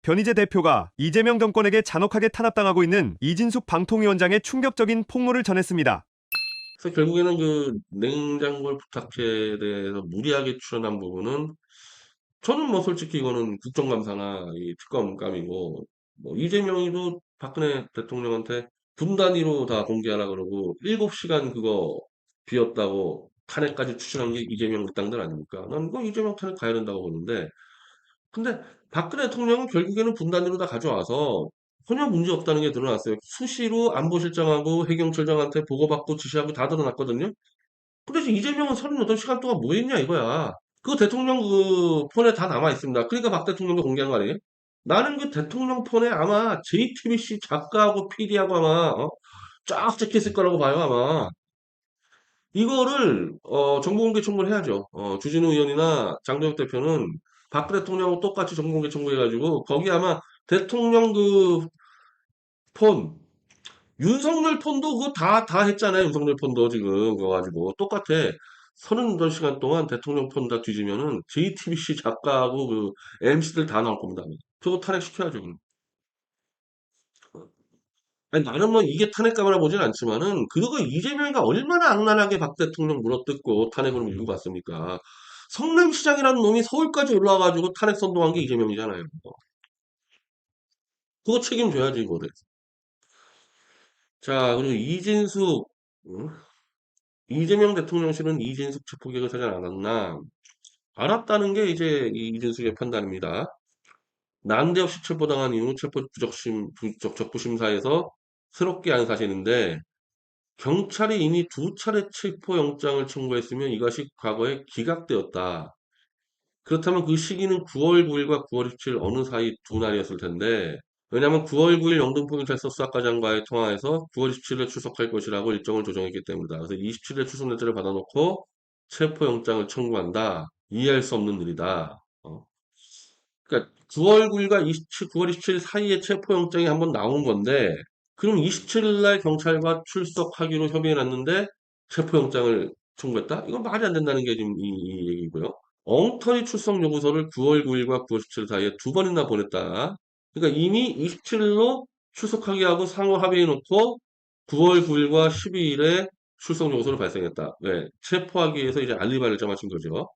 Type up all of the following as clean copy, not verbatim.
변희재 대표가 이재명 정권에게 잔혹하게 탄압당하고 있는 이진숙 방통위원장의 충격적인 폭로를 전했습니다. 그래서 결국에는 그 냉장고를 부탁해에 대해서 무리하게 출연한 부분은 저는 뭐 솔직히 이거는 국정감사나 이 특검감이고 뭐 이재명이도 박근혜 대통령한테 분 단위로 다 공개하라 그러고 7시간 그거 비었다고 탄핵까지 추진한 게 이재명 일당들 아닙니까? 난 이거 이재명 탄핵 가야 된다고 보는데 근데 박근혜 대통령은 결국에는 분 단위로 다 가져와서 전혀 문제 없다는 게 드러났어요. 수시로 안보실장하고 해경처장한테 보고받고 지시하고 다 드러났거든요. 근데 지금 이재명은 38시간 동안 뭐 했냐 이거야. 그 대통령 그 폰에 다 남아 있습니다. 그러니까 박 대통령도 공개한 거 아니에요? 나는 그 대통령 폰에 아마 JTBC 작가하고 PD하고 아마 쫙 찍혔을 거라고 봐요 아마. 이거를 정보공개 청구를 해야죠. 주진우 의원이나 장동혁 대표는 박 대통령하고 똑같이 정보공개 청구해가지고 거기 아마 대통령 그 폰, 윤석열 폰도 그거 다 했잖아요. 윤석열 폰도 지금 그거 가지고 똑같아. 38시간 동안 대통령 폰 다 뒤지면은 JTBC 작가하고 그 MC들 다 나올 겁니다. 저거 탄핵시켜야죠. 그럼. 아니, 나는 뭐 이게 탄핵감이라 보진 않지만은 그거 이재명이가 얼마나 악랄하게 박 대통령 물어뜯고 탄핵을 밀고 갔습니까? 성남시장이라는 놈이 서울까지 올라와가지고 탄핵 선동한 게 이재명이잖아요. 그거 책임져야지 이거를. 자, 그리고 이진숙 응? 이재명 대통령실은 이진숙 체포 계획을 하지 않았나? 알았다는 게 이제 이 이진숙의 판단입니다. 난데없이 체포당한 이후 체포 적부심사에서 새롭게 안 사실인데 경찰이 이미 2차례 체포영장을 청구했으면 이것이 과거에 기각되었다. 그렇다면 그 시기는 9월 9일과 9월 17일 어느 사이 두 날이었을 텐데 왜냐하면 9월 9일 영등포경찰서 수사과장과의 통화에서 9월 27일에 출석할 것이라고 일정을 조정했기 때문이다. 그래서 27일에 출석 내지를 받아놓고 체포영장을 청구한다. 이해할 수 없는 일이다. 그러니까 9월 9일과 9월 27일 사이에 체포영장이 한번 나온 건데 그럼 27일 날 경찰과 출석하기로 협의해놨는데 체포영장을 청구했다? 이건 말이 안 된다는 게 지금 이 얘기고요. 엉터리 출석 요구서를 9월 9일과 9월 17일 사이에 두 번이나 보냈다. 그러니까 이미 27일로 출석하게 하고 상호 합의해놓고 9월 9일과 12일에 출석 요구서를 발송했다. 왜? 체포하기 위해서 이제 알리바이를 점하신 거죠.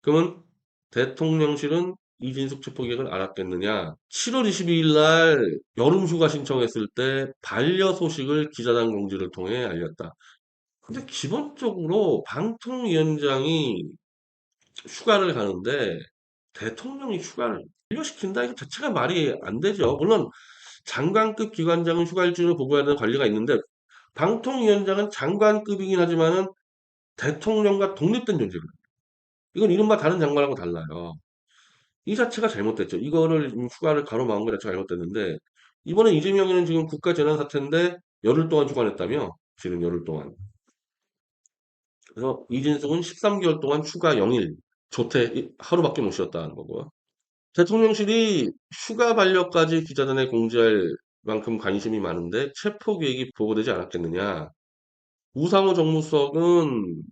그러면 대통령실은 이진숙 체포 계획을 알았겠느냐? 7월 22일 날 여름 휴가 신청했을 때 반려 소식을 기자단 공지를 통해 알렸다. 근데 기본적으로 방통위원장이 휴가를 가는데 대통령이 휴가를 완료시킨다 이거 자체가 말이 안 되죠. 물론 장관급 기관장은 휴가 일정을 보고해야 되는 관리가 있는데 방통위원장은 장관급이긴 하지만은 대통령과 독립된 존재거든요. 이건 이른바 다른 장관하고 달라요. 이 자체가 잘못됐죠. 이거를 휴가를 가로막은 것 자체가 잘못됐는데 이번에 이재명이는 지금 국가재난사태인데 열흘 동안 휴가냈다며 지금 열흘 동안. 그래서 이진숙은 13개월 동안 휴가 0일 조퇴 하루밖에 못 쉬었다는 거고요. 대통령실이 휴가 반려까지 기자단에 공지할 만큼 관심이 많은데 체포 계획이 보고되지 않았겠느냐. 우상호 정무수석은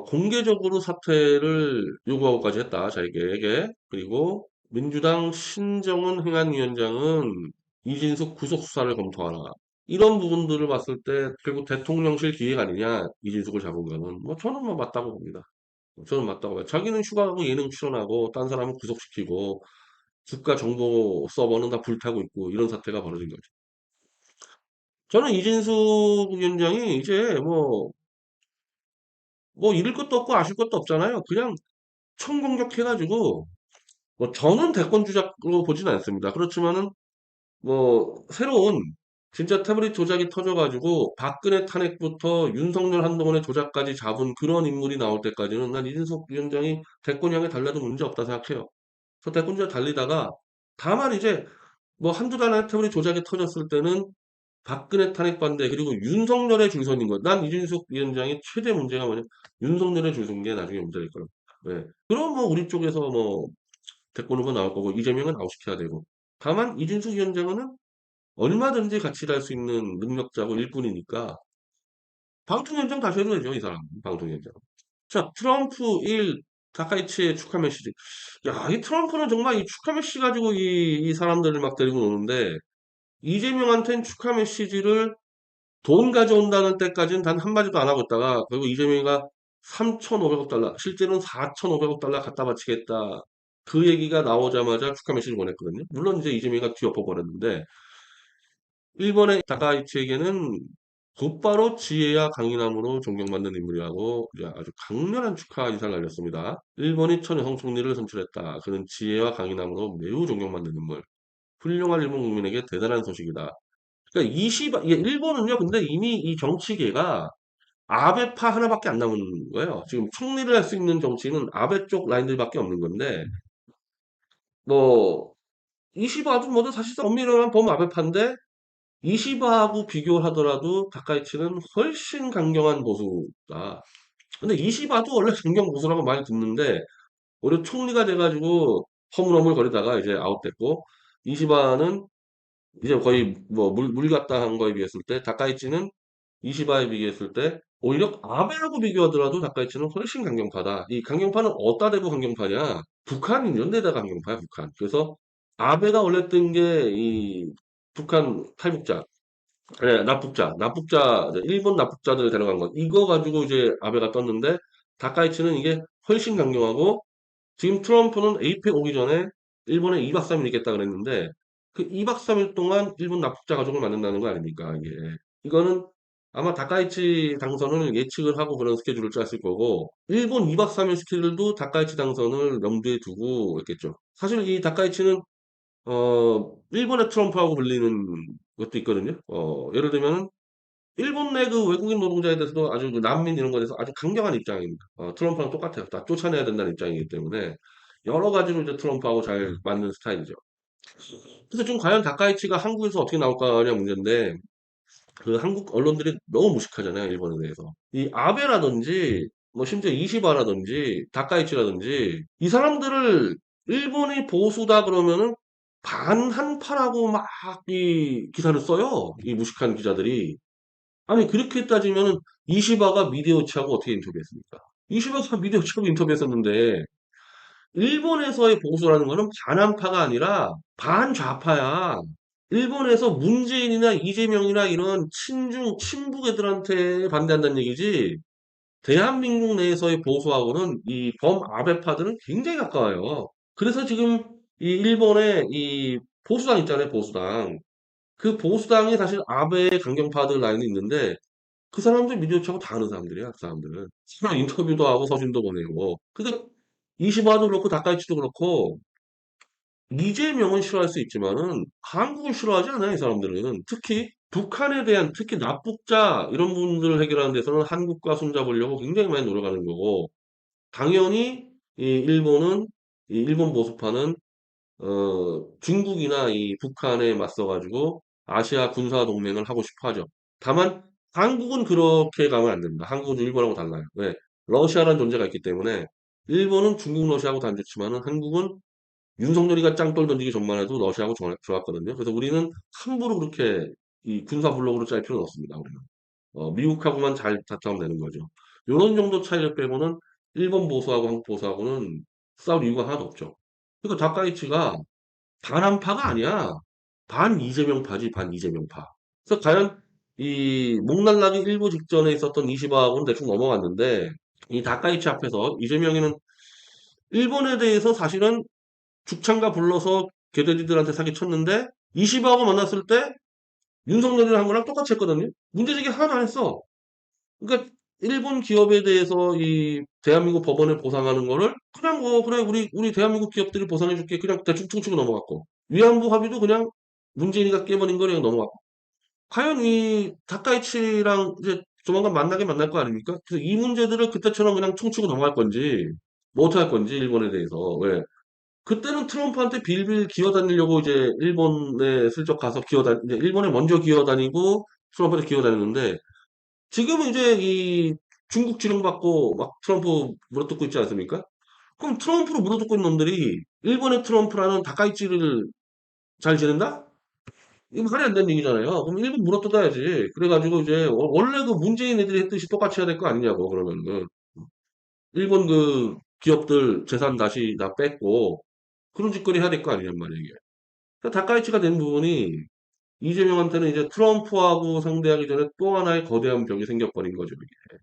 공개적으로 사퇴를 요구하고까지 했다. 자기에게. 그리고 민주당 신정은 행안위원장은 이진숙 구속 수사를 검토하라. 이런 부분들을 봤을 때 결국 대통령실 기획 아니냐 이진숙을 잡은 거는 뭐 저는 뭐 맞다고 봅니다. 저는 맞다고 봐요. 자기는 휴가하고 예능 출연하고 딴 사람은 구속시키고 국가 정보 서버는 다 불타고 있고 이런 사태가 벌어진 거죠. 저는 이진숙 위원장이 이제 뭐 잃을 것도 없고 아실 것도 없잖아요. 그냥 총공격해가지고 뭐 저는 대권 주자로 보지는 않습니다. 그렇지만은 뭐 새로운 진짜 태블릿 조작이 터져가지고 박근혜 탄핵부터 윤석열 한동훈의 조작까지 잡은 그런 인물이 나올 때까지는 난 이준석 위원장이 대권 향해 달려도 문제 없다 생각해요. 그래서 대권 주자 달리다가 다만 이제 뭐 한두 달에 태블릿 조작이 터졌을 때는 박근혜 탄핵 반대 그리고 윤석열의 줄선인 것. 난 이준석 위원장의 최대 문제가 뭐냐? 윤석열의 줄선 게 나중에 문제될 거라고. 네. 그럼 뭐 우리 쪽에서 뭐 대권 후보 나올 거고 이재명은 아웃시켜야 되고. 다만 이준석 위원장은 얼마든지 같이 일할 수 있는 능력자고 일꾼이니까 방통위원장 다시 해도 되죠, 이 사람. 방통위원장. 자, 트럼프 1, 다카이치의 축하 메시지. 야, 이 트럼프는 정말 이 축하 메시지 가지고 이 사람들을 막 데리고 노는데, 이재명한테는 축하 메시지를 돈 가져온다는 때까지는 단 한마디도 안 하고 있다가, 결국 이재명이가 3,500억 달러, 실제로는 4,500억 달러 갖다 바치겠다. 그 얘기가 나오자마자 축하 메시지를 보냈거든요. 물론 이제 이재명이가 뒤엎어버렸는데, 일본의 다카이치에게는 곧바로 지혜와 강인함으로 존경받는 인물이라고 이제 아주 강렬한 축하 인사를 날렸습니다. 일본이 첫 여성 총리를 선출했다. 그는 지혜와 강인함으로 매우 존경받는 인물. 훌륭한 일본 국민에게 대단한 소식이다. 그러니까 일본은요, 근데 이미 이 정치계가 아베파 하나밖에 안 남은 거예요. 지금 총리를 할 수 있는 정치인은 아베 쪽 라인들밖에 없는 건데, 뭐, 이시바도 뭐든 사실상 엄밀히 범아베파인데, 이시바하고 비교를 하더라도 다카이치는 훨씬 강경한 보수다. 근데 이시바도 원래 강경 보수라고 많이 듣는데, 올해 총리가 돼가지고 허물허물거리다가 이제 아웃됐고, 이시바는 이제 거의 뭐 물 갖다 한 거에 비했을 때, 다카이치는 이시바에 비교했을 때, 오히려 아베하고 비교하더라도 다카이치는 훨씬 강경파다. 이 강경파는 어디다 대고 강경파냐? 북한 이런 데다 강경파야, 북한. 그래서 아베가 원래 뜬 게 이 북한 탈북자, 네, 납북자, 이제 일본 납북자들을 데려간 것. 이거 가지고 이제 아베가 떴는데, 다카이치는 이게 훨씬 강경하고, 지금 트럼프는 에이펙 오기 전에 일본에 2박 3일 있겠다 그랬는데, 그 2박 3일 동안 일본 납북자 가족을 만든다는 거 아닙니까, 이게. 이거는 아마 다카이치 당선을 예측을 하고 그런 스케줄을 짰을 거고, 일본 2박 3일 스케줄도 다카이치 당선을 염두에 두고 있겠죠. 사실 이 다카이치는 일본의 트럼프하고 불리는 것도 있거든요. 예를 들면, 일본 내 그 외국인 노동자에 대해서도 아주 그 난민 이런 거에 대해서 아주 강경한 입장입니다. 트럼프랑 똑같아요. 다 쫓아내야 된다는 입장이기 때문에, 여러 가지로 이제 트럼프하고 잘 맞는 스타일이죠. 그래서 지금 과연 다카이치가 한국에서 어떻게 나올까냐 문제인데, 그 한국 언론들이 너무 무식하잖아요, 일본에 대해서. 이 아베라든지, 뭐 심지어 이시바라든지, 다카이치라든지, 이 사람들을 일본이 보수다 그러면은 반한파라고 막 이 기사를 써요. 이 무식한 기자들이. 아니, 그렇게 따지면은 이시바가 미디어치하고 어떻게 인터뷰했습니까? 이시바가 미디어치하고 인터뷰했었는데, 일본에서의 보수라는 거는 반한파가 아니라 반좌파야. 일본에서 문재인이나 이재명이나 이런 친북 애들한테 반대한다는 얘기지, 대한민국 내에서의 보수하고는 이 범아베파들은 굉장히 가까워요. 그래서 지금 이 일본의 이 보수당 있잖아요, 보수당. 그 보수당이 사실 아베 강경파들 라인이 있는데, 그 사람들 미디어처럼 다 아는 사람들이야, 그 사람들은. 서로 인터뷰도 하고 서신도 보내고. 근데 이시바도 그렇고 다카이치도 그렇고 이재명은 싫어할 수 있지만은 한국을 싫어하지 않아요, 이 사람들은. 특히 북한에 대한 특히 납북자 이런 분들을 해결하는 데서는 한국과 손잡으려고 굉장히 많이 노력하는 거고 당연히 이 일본은 이 일본 보수파는 중국이나 이 북한에 맞서가지고 아시아 군사 동맹을 하고 싶어 하죠. 다만 한국은 그렇게 가면 안 됩니다. 한국은 일본하고 달라요. 왜? 러시아라는 존재가 있기 때문에 일본은 중국, 러시아하고 안 좋지만은 한국은 윤석열이가 짱돌 던지기 전만 해도 러시아하고 좋았거든요. 그래서 우리는 함부로 그렇게 이 군사 블록으로 짤 필요는 없습니다. 우리는. 미국하고만 잘 다투면 되는 거죠. 요런 정도 차이를 빼고는 일본 보수하고 한국 보수하고는 싸울 이유가 하나도 없죠. 그러니까 다카이치가 반한파가 아니야. 반 이재명파지, 반 이재명파. 그래서 과연 이 목날라기 일부 직전에 있었던 이시바하고는 대충 넘어갔는데 이 다카이치 앞에서 이재명이는 일본에 대해서 사실은 죽창가 불러서 개돼지들한테 사기쳤는데 이시바하고 만났을 때 윤석열이랑 한 거랑 똑같이 했거든요. 문제제기 하나도 안 했어. 그러니까 일본 기업에 대해서 이 대한민국 법원에 보상하는 거를 그냥 뭐 그래 우리 대한민국 기업들이 보상해 줄게 그냥 대충 퉁치고 넘어갔고 위안부 합의도 그냥 문재인이가 깨버린 거를 그냥 넘어갔고 과연 이 다카이치랑 이제 조만간 만날 거 아닙니까? 그래서 이 문제들을 그때처럼 그냥 퉁치고 넘어갈 건지 뭐 어떻게 할 건지 일본에 대해서 왜 그때는 트럼프한테 빌빌 기어다니려고 이제 일본에 슬쩍 가서 이제 일본에 먼저 기어다니고 트럼프한테 기어다녔는데 지금은 이제 이 중국 지령받고 막 트럼프 물어뜯고 있지 않습니까? 그럼 트럼프를 물어뜯고 있는 놈들이 일본의 트럼프라는 다카이치를 잘 지낸다? 이거 말이 안 되는 얘기잖아요. 그럼 일본 물어뜯어야지. 그래가지고 이제 원래 그 문재인 애들이 했듯이 똑같이 해야 될 거 아니냐고 그러면은 일본 그 기업들 재산 다시 다 뺏고 그런 짓거리 해야 될 거 아니냔 말이에요, 이게. 그러니까 다까이치가 된 부분이 이재명한테는 이제 트럼프하고 상대하기 전에 또 하나의 거대한 벽이 생겨버린 거죠, 이게.